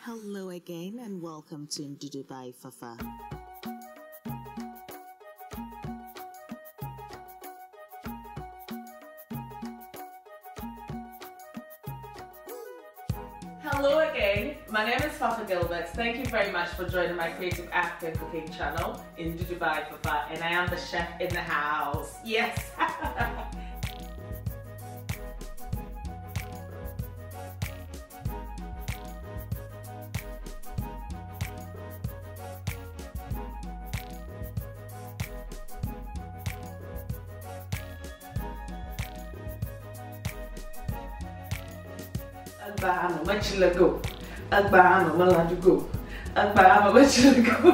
Hello again and welcome to Ndudu by Fafa. Hello again, my name is Fafa Gilbert. Thank you very much for joining my creative African cooking channel Ndudu by Fafa, and I am the chef in the house. Yes! Agbahama, much go. Agbahama, well, go. Agbahama, much go.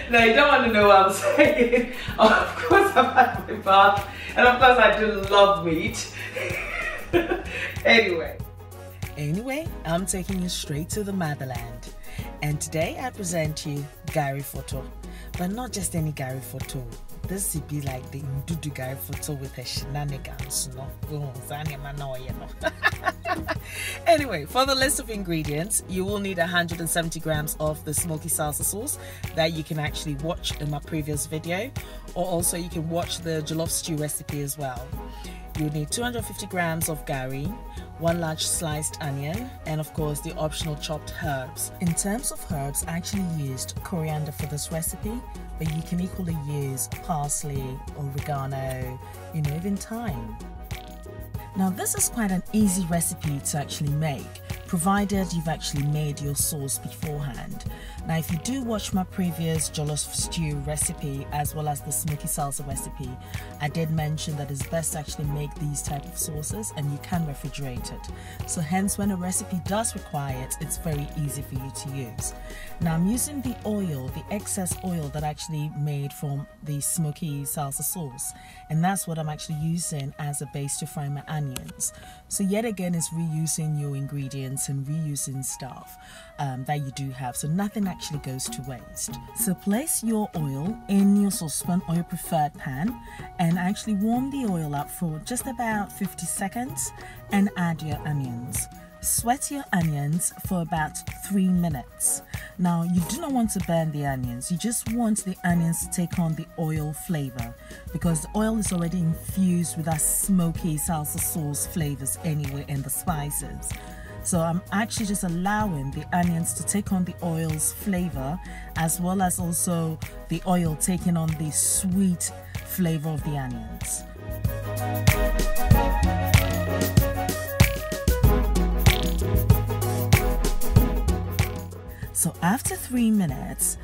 Now, you don't want to know what I'm saying. Of course, I've had my bath, and of course, I do love meat. Anyway, I'm taking you straight to the motherland. And today, I present you Gari Fortor. But not just any Gari Fortor. This would be like the Ndudu Gari Fortor with her shenanigans, no? Anyway, for the list of ingredients, you will need 170 grams of the smoky salsa sauce that you can actually watch in my previous video, or also you can watch the jollof stew recipe as well. You need 250 grams of gari, 1 large sliced onion, and of course the optional chopped herbs. In terms of herbs, I actually used coriander for this recipe, but you can equally use parsley, oregano, even thyme. Now this is quite an easy recipe to actually make, provided you've actually made your sauce beforehand. Now if you do watch my previous jollof stew recipe as well as the smoky salsa recipe, I did mention that it's best to actually make these type of sauces and you can refrigerate it. So hence when a recipe does require it, it's very easy for you to use. Now I'm using the oil, the excess oil that I actually made from the smoky salsa sauce, and that's what I'm actually using as a base to fry my onions. So yet again, it's reusing your ingredients and reusing stuff that you do have, so nothing actually goes to waste. So place your oil in your saucepan or your preferred pan and actually warm the oil up for just about 50 seconds and add your onions. Sweat your onions for about 3 minutes. Now you do not want to burn the onions, you just want the onions to take on the oil flavor because the oil is already infused with that smoky salsa sauce flavors anyway and the spices. So I'm actually just allowing the onions to take on the oil's flavor as well as also the oil taking on the sweet flavor of the onions. So after 3 minutes,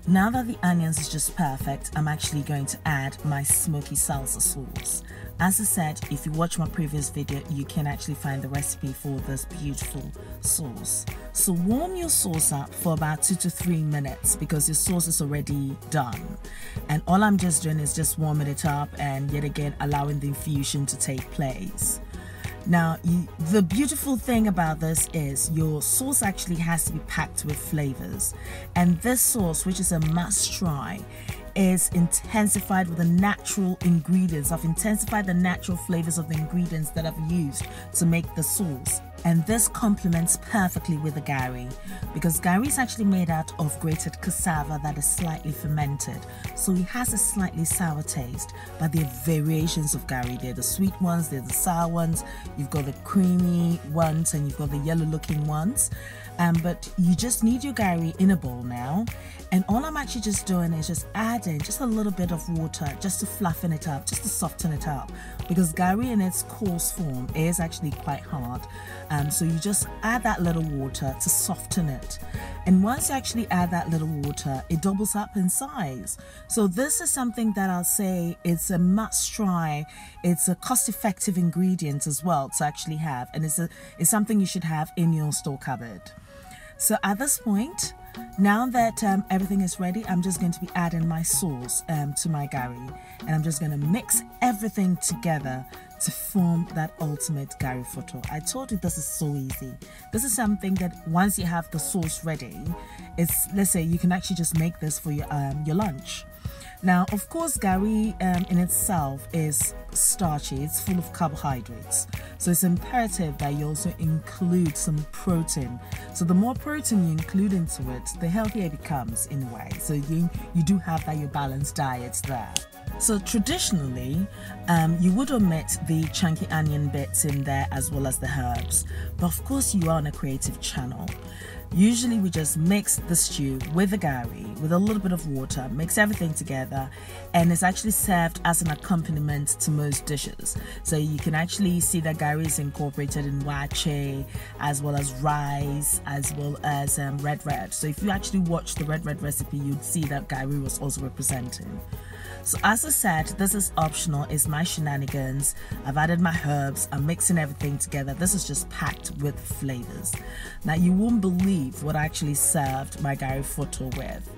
now that the onions is just perfect, I'm actually going to add my smoky salsa sauce. As I said, if you watch my previous video, you can actually find the recipe for this beautiful sauce. So warm your sauce up for about 2 to 3 minutes because your sauce is already done. And all I'm just doing is just warming it up and yet again allowing the infusion to take place. Now, the beautiful thing about this is your sauce actually has to be packed with flavors. And this sauce, which is a must try, is intensified with the natural ingredients. I've intensified the natural flavors of the ingredients that I've used to make the sauce. And this complements perfectly with the gari because gari is actually made out of grated cassava that is slightly fermented. So it has a slightly sour taste, but there are variations of gari. There are the sweet ones, there are the sour ones, you've got the creamy ones, and you've got the yellow looking ones. But you just need your gari in a bowl now. And all I'm actually just doing is just adding just a little bit of water just to fluffen it up, just to soften it up. Because gari in its coarse form is actually quite hard. So you just add that little water to soften it. And once you actually add that little water, it doubles up in size. So this is something that I'll say it's a must try. It's a cost-effective ingredient as well to actually have. And it's something you should have in your store cupboard. So at this point, now that everything is ready, I'm just going to be adding my sauce to my gari. And I'm just going to mix everything together to form that ultimate Gari Fortor. I told you this is so easy. This is something that once you have the sauce ready, let's say you can actually just make this for your lunch. Now, of course, Gari in itself is starchy. It's full of carbohydrates. So it's imperative that you also include some protein. So the more protein you include into it, the healthier it becomes in a way. So you do have that your balanced diet there. So traditionally, you would omit the chunky onion bits in there as well as the herbs. But of course, you are on a creative channel. Usually we just mix the stew with the gari, with a little bit of water, mix everything together, and it's actually served as an accompaniment to most dishes. So you can actually see that gari is incorporated in waakye, as well as rice, as well as red. So if you actually watch the red recipe, you'd see that gari was also represented. So as I said, this is optional, it's my shenanigans. I've added my herbs, I'm mixing everything together. This is just packed with flavors. Now you won't believe what I actually served my Gari Fortor with.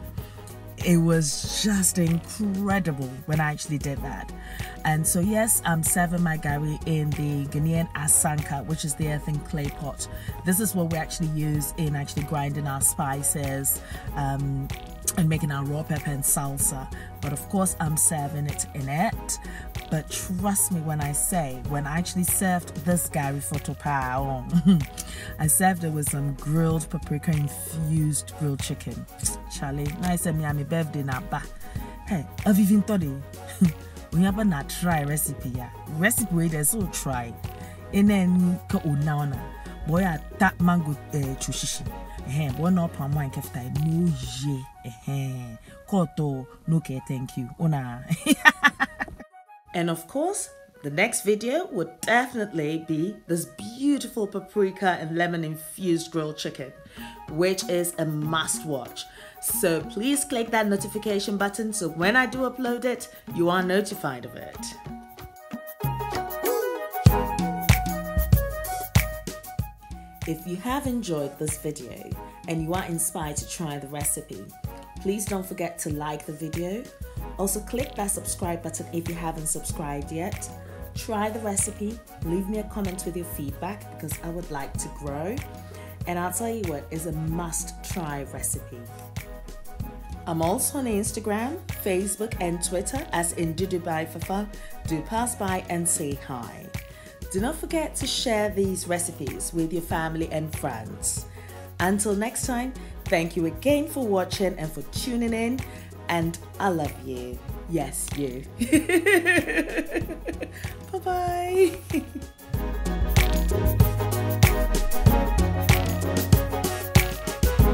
It was just incredible when I actually did that. And so yes, I'm serving my gari in the Ghanaian asanka, which is the earthen clay pot. This is what we actually use in actually grinding our spices and making our raw pepper and salsa. But of course I'm serving it in it. But trust me when I say, when I actually served this Gari Fortor, I served it with some grilled paprika infused grilled chicken. Charlie, now I said me I'm a birthday now, but hey, I've even thought it. We have not try recipe ya. Recipe we there's so try. And then ka unaona. Boy that mango chushishi. Boy no palm wine kefta no ye. Koto no ke thank you. Una. And of course, the next video would definitely be this beautiful paprika and lemon infused grilled chicken, which is a must watch. So please click that notification button so when I do upload it, you are notified of it. If you have enjoyed this video and you are inspired to try the recipe, please don't forget to like the video. Also click that subscribe button if you haven't subscribed yet. Try the recipe, leave me a comment with your feedback because I would like to grow. And I'll tell you what is a must-try recipe. I'm also on Instagram, Facebook and Twitter as Ndudu by Fafa. Do pass by and say hi. Do not forget to share these recipes with your family and friends. Until next time, thank you again for watching and for tuning in. And I love you. Yes, you. Bye-bye.